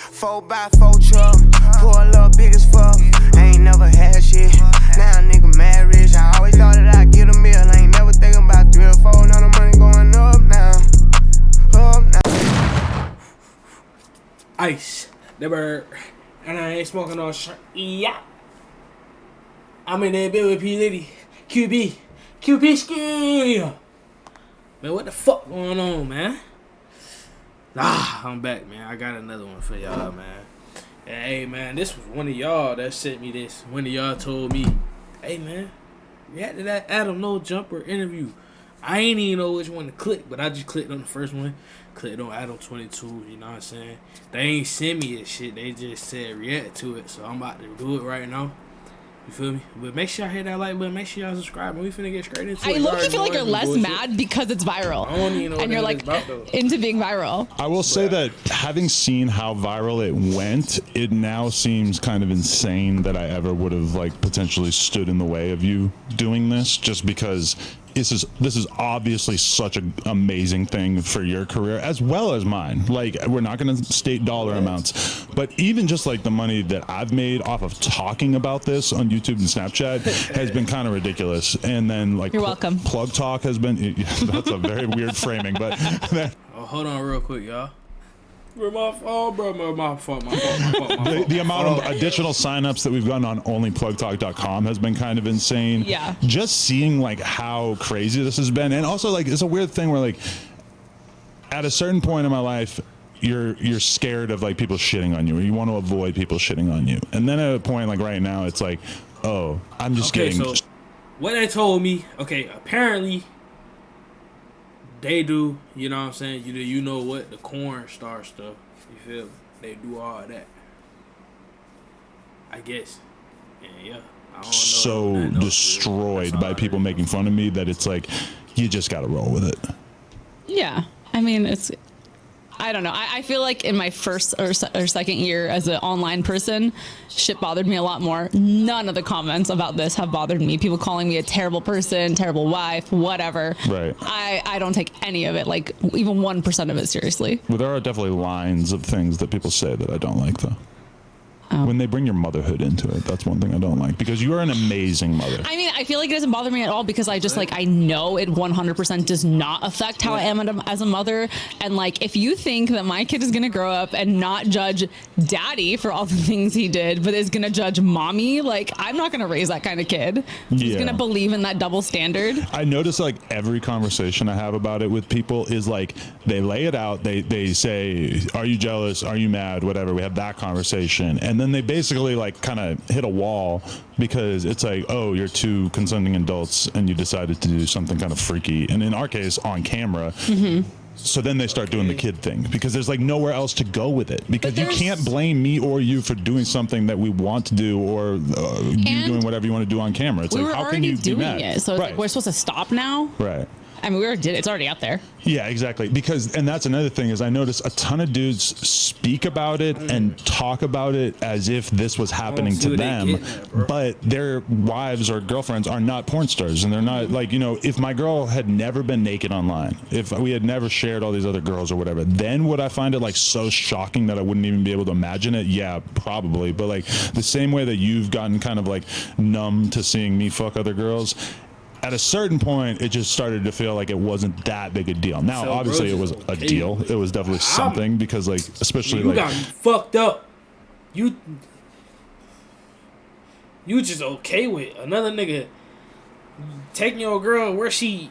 4x4 truck, pull up big as fuck. Ain't never had shit. Now nigga mad rich. I always thought that I'd get a meal. I ain't never thinking about 3 or 4. Now the money going up now. Up now. Ice, the bird, and I ain't smoking no yeah. I'm in that bed with P. Liddy, QB ski. Man, what the fuck going on, man? I'm back, man. I got another one for y'all, man. And, hey, man, this was one of y'all that sent me this. One of y'all told me, hey, man, react to that Adam No Jumper interview. I ain't even know which one to click, but I just clicked on the first one. Clicked on Adam22, you know what I'm saying? They ain't send me this shit. They just said react to it, so I'm about to do it right now. You feel me? But make sure y'all hit that like button. Make sure y'all subscribe. And we finna get straight into it. I low-key feel like you're less mad because it's viral. I don't even know and you're like into being viral. I will say that having seen how viral it went, it now seems kind of insane that I ever would have like potentially stood in the way of you doing this, just because this is obviously such an amazing thing for your career as well as mine. Like, we're not going to state dollar amounts, but even just like the money that I've made off of talking about this on YouTube and Snapchat has been kind of ridiculous. And then like you're welcome. Plug Talk has been that's a very weird framing, but oh, hold on real quick, y'all. My fault. The amount of additional signups that we've gotten on onlyplugtalk.com has been kind of insane. Yeah. Just seeing like how crazy this has been. And also like it's a weird thing where like at a certain point in my life, you're scared of like people shitting on you, or you want to avoid people shitting on you. And then at a point like right now, it's like, oh, I'm just getting. So what they told me, okay, apparently they do, you know what I'm saying? You know what? The corn star stuff. You feel me? They do all that. I guess. And yeah. I don't know so destroyed by people making fun of me that it's like, you just got to roll with it. Yeah. I mean, I don't know. I feel like in my first or second year as an online person, shit bothered me a lot more. None of the comments about this have bothered me. People calling me a terrible person, terrible wife, whatever. Right. I don't take any of it, like even 1% of it seriously. Well, there are definitely lines of things that people say that I don't like, though. When they bring your motherhood into it, that's one thing I don't like, because you are an amazing mother. I mean, I feel like it doesn't bother me at all because I just like, I know it 100% does not affect how I am as a mother. And like, if you think that my kid is going to grow up and not judge daddy for all the things he did, but is going to judge mommy, like I'm not going to raise that kind of kid. He's going to believe in that double standard. I notice like every conversation I have about it with people is like, they lay it out. They say, are you jealous? Are you mad? Whatever. We have that conversation. And then they basically like kind of hit a wall because it's like, oh, you're two consenting adults and you decided to do something kind of freaky, and in our case on camera. So then they start doing the kid thing because there's like nowhere else to go with it, because you can't blame me or you for doing something that we want to do, or you doing whatever you want to do on camera. It's like, how can you be mad? It, so it's like we're supposed to stop now, right? I mean, we already did it. It's already out there. Yeah, exactly. Because, and that's another thing, is I notice a ton of dudes speak about it and talk about it as if this was happening to them, but their wives or girlfriends are not porn stars, and they're not like, you know, if my girl had never been naked online, if we had never shared all these other girls or whatever, then would I find it like so shocking that I wouldn't even be able to imagine it? Yeah, probably. But like the same way that you've gotten kind of like numb to seeing me fuck other girls, at a certain point, it just started to feel like it wasn't that big a deal. Now, so obviously, it was a deal. It was definitely something, because, like, especially, you got me fucked up. You just okay with another nigga taking your girl where she,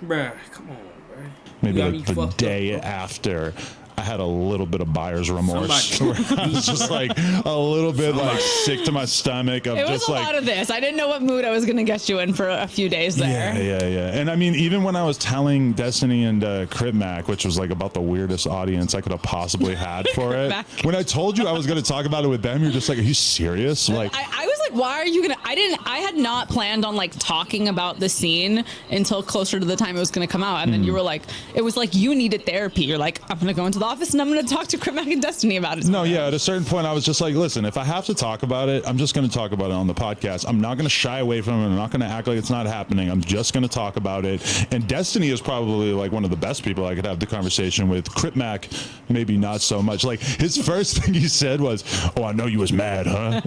bruh, come on, bruh. Maybe like the day after, I had a little bit of buyer's remorse. Where I was just like a little bit like sick to my stomach of it was just a like lot of this. I didn't know what mood I was gonna get you in for a few days there. Yeah. And I mean, even when I was telling Destiny and Crip Mac, which was like about the weirdest audience I could have possibly had for it, when I told you I was gonna talk about it with them, you're just like, are you serious? Like, I was like, why are you gonna I had not planned on like talking about the scene until closer to the time it was going to come out. And then you were like, it was like you needed therapy. You're like, I'm going to go into the office and I'm going to talk to Crit Mac and Destiny about it. No, yeah. At a certain point, I was just like, listen, if I have to talk about it, I'm just going to talk about it on the podcast. I'm not going to shy away from it. I'm not going to act like it's not happening. I'm just going to talk about it. And Destiny is probably like one of the best people I could have the conversation with. Crit Mac, maybe not so much. Like his first thing he said was, "Oh, I know you was mad, huh?"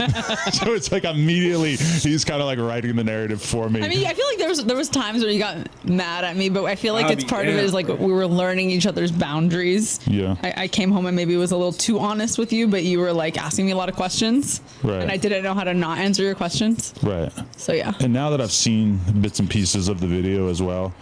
So it's like immediately he's kind of like writing the narrative for me. I mean, I feel like there was times where you got mad at me, but I feel like it's part of it is like we were learning each other's boundaries. Yeah. I came home and maybe was a little too honest with you, but you were like asking me a lot of questions. Right. And I didn't know how to not answer your questions. Right. So yeah. And now that I've seen bits and pieces of the video as well,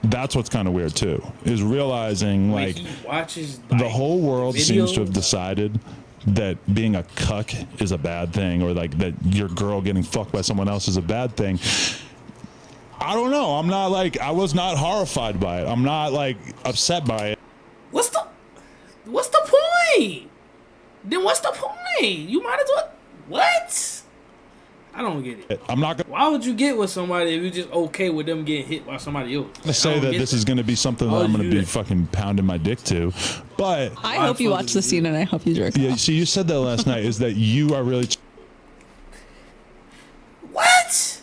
that's what's kind of weird too, is realizing like he watches the whole world seems to have decided that being a cuck is a bad thing, or like that your girl getting fucked by someone else is a bad thing. I don't know. I'm not like, I was not horrified by it. I'm not like upset by it. What's the point? Then what's the point? You might as well. What? I don't get it. I'm not Why would you get with somebody if you're just okay with them getting hit by somebody else? gonna say that this is gonna be something that I'm gonna be fucking pounding my dick to, but I hope you watch the scene and I hope you jerk yeah. off. See, you said that last night. Is that you are really? What?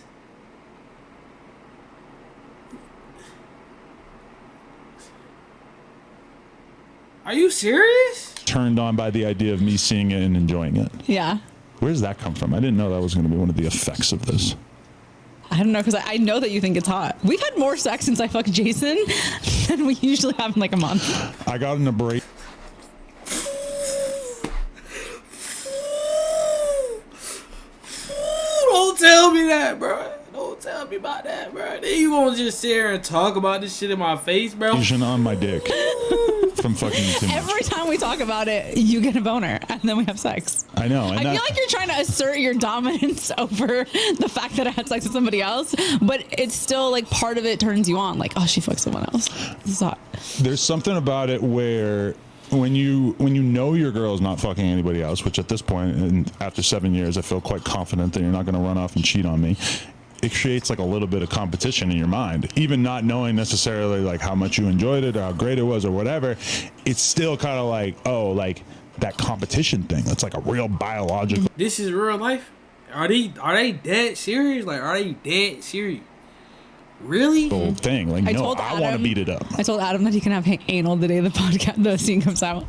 Are you serious? Turned on by the idea of me seeing it and enjoying it. Yeah. Where does that come from? I didn't know that was going to be one of the effects of this. I don't know, because I know that you think it's hot. We've had more sex since I fucked Jason than we usually have in like a month. I got in a break. Don't tell me that, bro. Don't tell me about that, bro. Then you gonna just sit here and talk about this shit in my face, bro? On my dick from fucking you too much. Every time we talk about it, you get a boner, and then we have sex. I know. And I feel like you're trying to assert your dominance over the fact that I had sex with somebody else, but it's still like part of it turns you on. Like, oh, she fucked someone else. This is hot. There's something about it where when you know your girl is not fucking anybody else, which at this point, and after 7 years, I feel quite confident that you're not going to run off and cheat on me. It creates like a little bit of competition in your mind, even not knowing necessarily like how much you enjoyed it or how great it was or whatever. It's still kind of like, oh, like that competition thing. That's like a real biological. This is real life. Are they dead serious? Like, are they dead serious? Really? Thing. Like, no, I want to beat it up. I told Adam that he can have anal the day the scene comes out.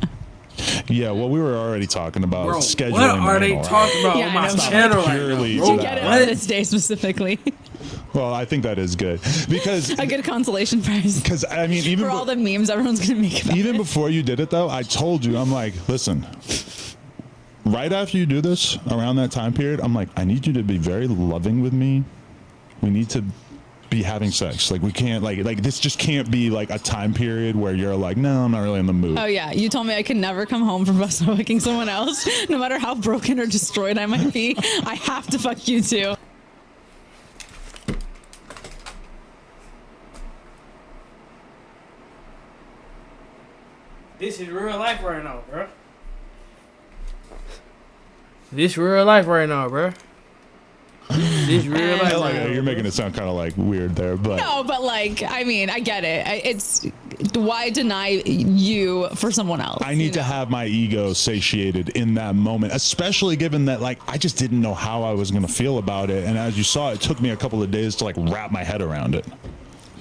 Yeah, well, we were already talking about scheduling. What are they talking about on my channel right now? To get it on this day specifically. Well, I think that is good because a good consolation prize. Because I mean, even for all the memes everyone's gonna make about even it. before you did it, though, I told you, I'm like, listen. Right after you do this, around that time period, I'm like, I need you to be very loving with me. We need to be having sex. Like we can't like this just can't be like a time period where you're like, no, I'm not really in the mood. Oh yeah, you told me I could never come home from fucking someone else, no matter how broken or destroyed I might be. I have to fuck you too. This is real life right now, bro. This real life right now, bro. This real life. Like, you're making it sound kind of like weird there, but no, but like, I mean, I get it. It's why deny you for someone else? I need to have my ego satiated in that moment, especially given that like I just didn't know how I was gonna feel about it, and as you saw, it took me a couple of days to like wrap my head around it.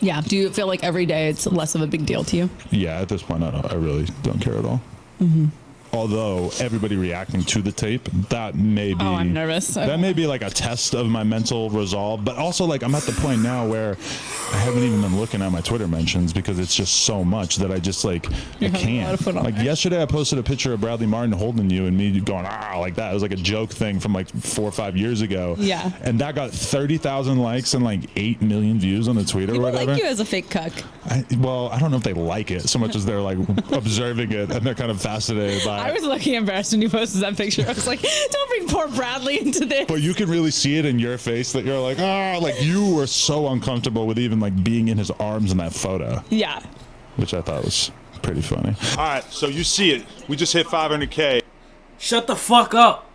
Yeah. Do you feel like every day it's less of a big deal to you? Yeah, at this point, I really don't care at all. Mm-hmm. Although everybody reacting to the tape, that may be. Oh, I'm nervous. That may be like a test of my mental resolve, but also like I'm at the point now where I haven't even been looking at my Twitter mentions because it's just so much that I just like I can't. Like yesterday, I posted a picture of Bradley Martin holding you and me going like that. It was like a joke thing from like 4 or 5 years ago. Yeah. And that got 30,000 likes and like 8 million views on the tweet or People whatever. like you as a fake cuck. Well, I don't know if they like it so much as they're like observing it and they're kind of fascinated by it. I was looking embarrassed when you posted that picture. I was like, don't bring poor Bradley into this. But you can really see it in your face that you're like, like you were so uncomfortable with even like being in his arms in that photo. Yeah. Which I thought was pretty funny. All right, so you see it. We just hit 500K. Shut the fuck up.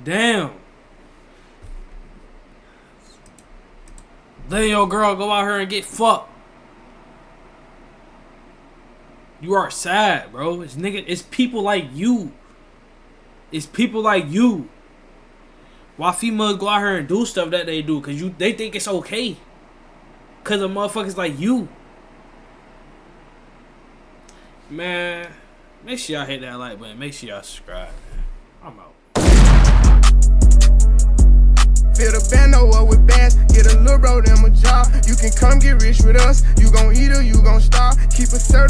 damn. Letting your girl go out here and get fucked. You are sad, bro. It's people like you. It's people like you. Why females go out here and do stuff that they do? Cause they think it's okay. Cause of motherfuckers like you. Man, make sure y'all hit that like button. Make sure y'all subscribe, man. I'm out. Fill the bando up with bands, get a little bro them a job. You can come get rich with us. You gon' eat or you gon' starve. Keep a certified.